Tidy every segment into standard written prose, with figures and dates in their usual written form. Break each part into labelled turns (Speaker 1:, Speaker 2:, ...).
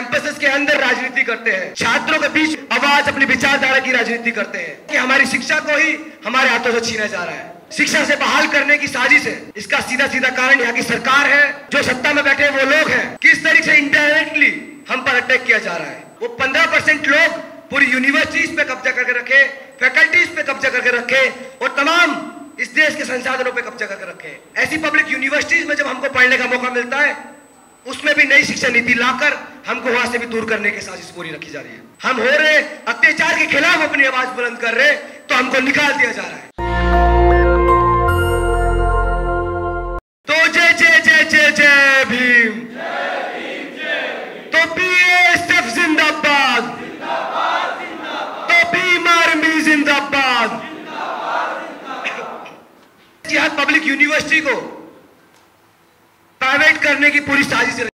Speaker 1: Campuses के अंदर राजनीति करते हैं, छात्रों के बीच आवाज अपनी विचारधारा की राजनीति करते हैं कि हमारी शिक्षा को ही हमारे हाथों से छीना जा रहा है, शिक्षा से बहाल करने की साजिश है। इसका सीधा सीधा कारण यहाँ की सरकार है, जो सत्ता में बैठे वो लोग हैं। किस तरीके से इनडायरेक्टली हम पर अटैक किया जा रहा है। वो 15% लोग पूरी यूनिवर्सिटीज पे कब्जा करके रखे, फैकल्टीज पे कब्जा करके रखे और तमाम इस देश के संसाधनों पे कब्जा करके रखे। ऐसी पब्लिक यूनिवर्सिटीज में जब हमको पढ़ने का मौका मिलता है, उसमें भी नई शिक्षा नीति लाकर हमको वहां से भी दूर करने की साजिश पूरी रखी जा रही है। हम हो रहे अत्याचार के खिलाफ अपनी आवाज बुलंद कर रहे, तो हमको निकाल दिया जा रहा है। तो जय जय जय जय जय भीम, तो बीएसएफ जिंदाबाद, तो भीम आर्मी जिंदाबाद। जिहाद पब्लिक यूनिवर्सिटी को प्राइवेट करने की पूरी साजिश रही।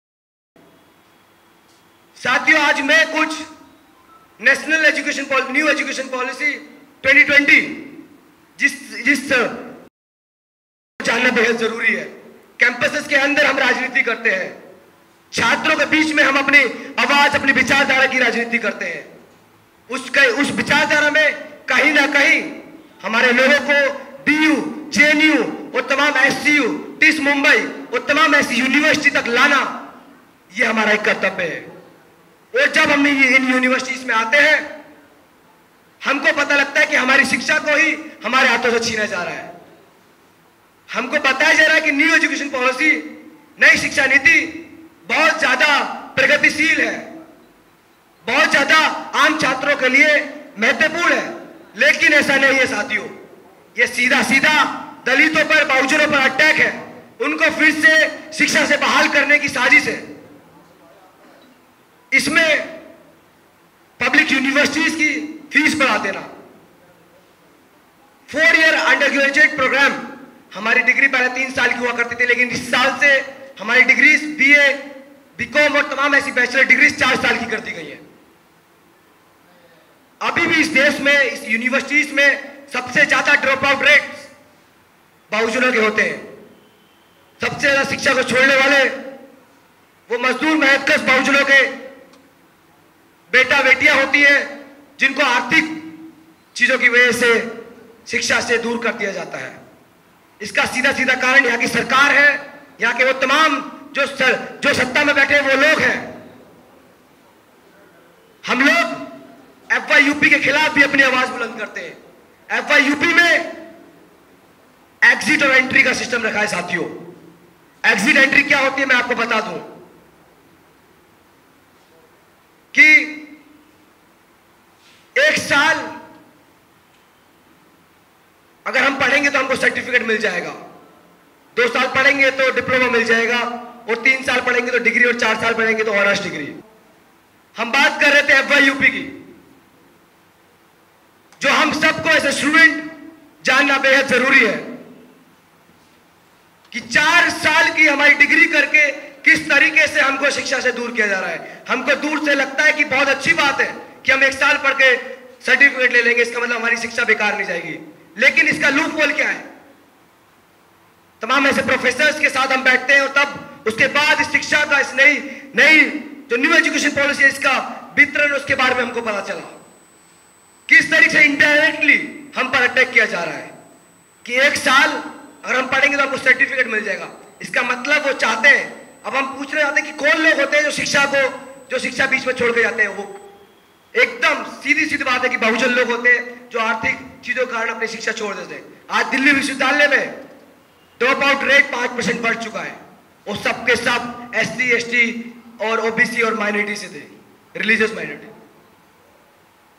Speaker 1: साथियों, आज मैं कुछ national education new education policy 2020 जिस जानना बेहद जरूरी है। कैंपसेस के अंदर हम राजनीति करते हैं, छात्रों के बीच में हम अपनी आवाज अपनी विचारधारा की राजनीति करते हैं। उस विचारधारा में कहीं ना कहीं हमारे लोगों को डीयू, जेएनयू और तमाम एससीयू, टिस मुंबई और तमाम ऐसी यूनिवर्सिटी तक लाना, यह हमारा एक कर्तव्य है। और जब हम इन यूनिवर्सिटीज में आते हैं, हमको पता लगता है कि हमारी शिक्षा को ही हमारे हाथों से छीना जा रहा है। हमको बताया जा रहा है कि न्यू एजुकेशन पॉलिसी, नई शिक्षा नीति बहुत ज्यादा प्रगतिशील है, बहुत ज्यादा आम छात्रों के लिए महत्वपूर्ण है, लेकिन ऐसा नहीं है साथियों। यह सीधा सीधा दलितों पर, बहुजनों पर अटैक है, उनको फिर से शिक्षा से बहाल करने की साजिश है। इसमें पब्लिक यूनिवर्सिटीज की फीस बढ़ा देना, 4 ईयर अंडर ग्रेजुएट प्रोग्राम, हमारी डिग्री पहले 3 साल की हुआ करती थी, लेकिन इस साल से हमारी डिग्रीज बीए, बीकॉम और तमाम ऐसी बैचलर डिग्रीज 4 साल की कर दी गई है। अभी भी इस देश में, इस यूनिवर्सिटीज में सबसे ज्यादा ड्रॉप आउट रेट्स बहुजनों के होते हैं। सबसे ज्यादा शिक्षा को छोड़ने वाले वो मजदूर मेहनतकश बहुजनों के बेटा बेटियां होती हैं, जिनको आर्थिक चीजों की वजह से शिक्षा से दूर कर दिया जाता है। इसका सीधा सीधा कारण यहाँ की सरकार है, यहाँ के वो तमाम जो सत्ता में बैठे वो लोग हैं। हम लोग FYUP के खिलाफ भी अपनी आवाज बुलंद करते हैं। FYUP में एग्जिट और एंट्री का सिस्टम रखा है साथियों। एग्जिट एंट्री क्या होती है मैं आपको बता दूं कि 1 साल अगर हम पढ़ेंगे तो हमको सर्टिफिकेट मिल जाएगा, 2 साल पढ़ेंगे तो डिप्लोमा मिल जाएगा, और 3 साल पढ़ेंगे तो डिग्री, और 4 साल पढ़ेंगे तो ऑनर्स डिग्री। हम बात कर रहे थे FYUP की, जो हम सबको एज ए स्टूडेंट जानना बेहद जरूरी है कि 4 साल की हमारी डिग्री करके किस तरीके से हमको शिक्षा से दूर किया जा रहा है। हमको दूर से लगता है कि बहुत अच्छी बात है कि हम 1 साल पढ़ के सर्टिफिकेट ले लेंगे, इसका मतलब हमारी शिक्षा बेकार नहीं जाएगी, लेकिन इसका लूप होल क्या है। तमाम ऐसे प्रोफेसर्स के साथ हम बैठते हैं और तब उसके बाद इस शिक्षा का, इस नई जो न्यू एजुकेशन पॉलिसी है, इसका वितरण, उसके बारे में हमको पता चला किस तरीके से इनडायरेक्टली हम पर अटैक किया जा रहा है कि 1 साल अगर हम पढ़ेंगे तो हमको सर्टिफिकेट मिल जाएगा। इसका मतलब वो चाहते हैं, अब हम पूछने जाते हैं कि कौन लोग होते हैं जो शिक्षा बीच में छोड़ के जाते हैं। वो एकदम सीधी सीधी बात है कि बहुजन लोग होते हैं जो आर्थिक चीजों के कारण अपनी शिक्षा छोड़ देते हैं। आज दिल्ली विश्वविद्यालय में ड्रॉप आउट रेट 5% बढ़ चुका है, और सबके सब SC ST और OBC और माइनॉरिटी से थे, रिलीजियस माइनॉरिटी।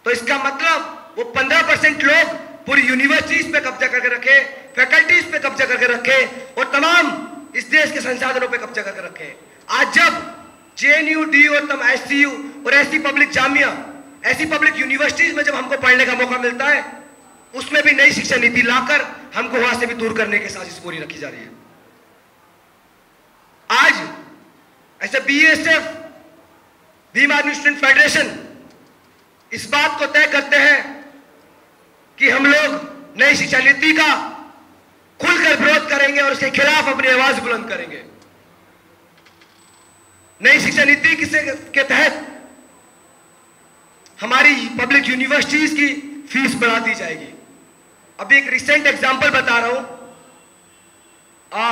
Speaker 1: तो इसका मतलब वो 15% लोग पूरी यूनिवर्सिटीज पे कब्जा करके रखे, फैकल्टीज पे कब्जा करके रखे, और तमाम इस देश के संसाधनों पे कब्जा करके रखे। आज जब JNU, DU और तमाम SCU और ऐसी पब्लिक जामिया, ऐसी पब्लिक यूनिवर्सिटीज में जब हमको पढ़ने का मौका मिलता है, उसमें भी नई शिक्षा नीति लाकर हमको वहां से भी दूर करने की साजिश पूरी रखी जा रही है। आज ऐसे BSF, Bhim army student federation, इस बात को तय करते हैं कि हम लोग नई शिक्षा नीति का खुलकर विरोध करेंगे और उसके खिलाफ अपनी आवाज बुलंद करेंगे। नई शिक्षा नीति के तहत हमारी पब्लिक यूनिवर्सिटीज की फीस बढ़ा दी जाएगी। अभी एक रिसेंट एग्जांपल बता रहा हूं।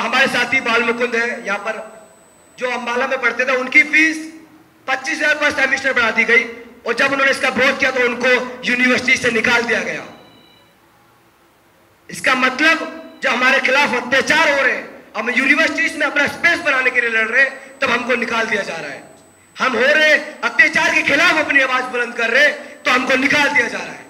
Speaker 1: हमारे साथी बाल मुकुंद है यहाँ पर, जो अंबाला में पढ़ते थे, उनकी फीस 25,000 पर सेमेस्टर बढ़ा दी गई और जब उन्होंने इसका विरोध किया तो उनको यूनिवर्सिटी से निकाल दिया गया। इसका मतलब जब हमारे खिलाफ अत्याचार हो रहे हैं, हम यूनिवर्सिटीज में अपना स्पेस बनाने के लिए लड़ रहे हैं, तब हमको निकाल दिया जा रहा है। हम हो रहे अत्याचार के खिलाफ अपनी आवाज बुलंद कर रहे हैं तो हमको निकाल दिया जा रहा है।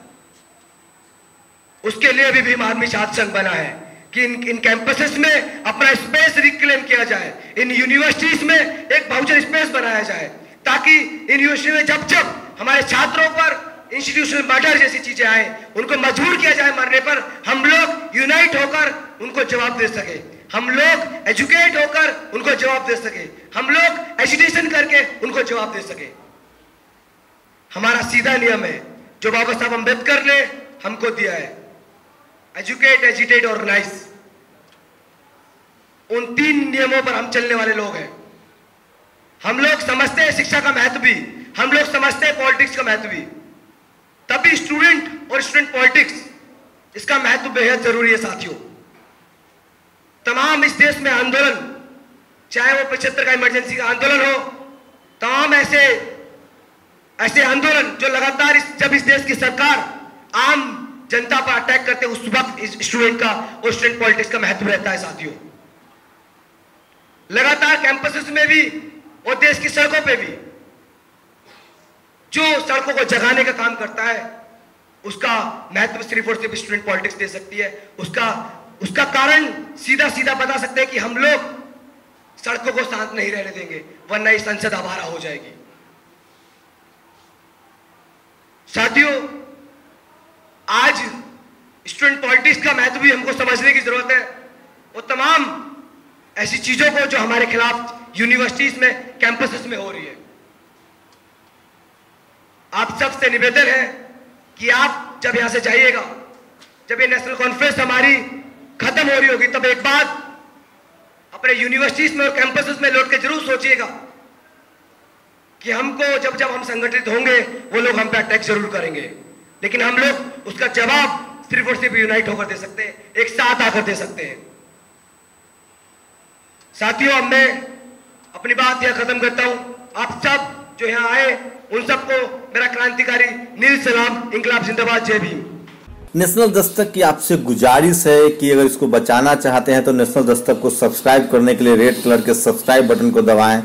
Speaker 1: उसके लिए भी भीम आर्मी छात्र संघ बना है कि इन कैंपसेस में अपना स्पेस रिक्लेम किया जाए, इन यूनिवर्सिटीज में एक बहुजन स्पेस बनाया जाए, ताकि इन यूनिवर्सिटी में जब जब हमारे छात्रों पर इंस्टीट्यूशनल मर्डर जैसी चीजें आए, उनको मजबूर किया जाए मरने पर, हम लोग यूनाइट होकर उनको जवाब दे सके, हम लोग एजुकेट होकर उनको जवाब दे सके, हम लोग एजुकेशन करके उनको जवाब दे सके। हमारा सीधा नियम है जो बाबा साहब अम्बेडकर ने हमको दिया है, एजुकेट, एजिटेट, ऑर्गेनाइज। उन 3 नियमों पर हम चलने वाले लोग हैं। हम लोग समझते हैं शिक्षा का महत्व भी, हम लोग समझते हैं पॉलिटिक्स का महत्व भी, तभी स्टूडेंट और स्टूडेंट पॉलिटिक्स इसका महत्व बेहद जरूरी है साथियों। तमाम इस देश में आंदोलन, चाहे वो 75 का इमरजेंसी का आंदोलन हो, तमाम ऐसे आंदोलन जो लगातार जब इस देश की सरकार आम जनता पर अटैक करते, उस वक्त स्टूडेंट का और स्टूडेंट पॉलिटिक्स का महत्व रहता है साथियों। लगातार कैंपसेस में भी और देश की सड़कों पे भी जो सड़कों को जगाने का काम करता है, उसका महत्व सिर्फ और सिर्फ स्टूडेंट पॉलिटिक्स दे सकती है। उसका कारण सीधा सीधा बता सकते हैं कि हम लोग सड़कों को शांत नहीं रहने देंगे, वरना ये संसद आवारा हो जाएगी। साथियों, आज स्टूडेंट पॉलिटिक्स का महत्व भी हमको समझने की जरूरत है और तमाम ऐसी चीजों को जो हमारे खिलाफ यूनिवर्सिटीज में, कैंपसेस में हो रही है। आप सबसे निवेदन है कि आप जब यहां से जाइएगा, जब ये नेशनल कॉन्फ्रेंस हमारी खत्म हो रही होगी, तब एक बात अपने यूनिवर्सिटीज में और कैंपसेस में लौट के जरूर सोचिएगा कि हमको जब जब हम संगठित होंगे वो लोग हम पे अटैक जरूर करेंगे, लेकिन हम लोग उसका जवाब सिर्फ और सिर्फ यूनाइट होकर दे सकते हैं, एक साथ आकर दे सकते हैं। साथियों, अब मैं अपनी बात यहां खत्म करता हूं। आप सब जो यहां आए उन सबको मेरा क्रांतिकारी नील सलाम, इंकलाब जिंदाबाद, जय भीम।
Speaker 2: नेशनल दस्तक की आपसे गुजारिश है कि अगर इसको बचाना चाहते हैं तो नेशनल दस्तक को सब्सक्राइब करने के लिए रेड कलर के सब्सक्राइब बटन को दबाएं,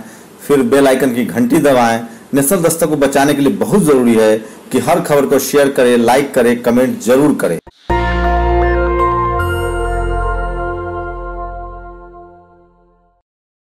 Speaker 2: फिर बेल आइकन की घंटी दबाएं। नेशनल दस्तक को बचाने के लिए बहुत जरूरी है कि हर खबर को शेयर करें, लाइक करें, कमेंट जरूर करें।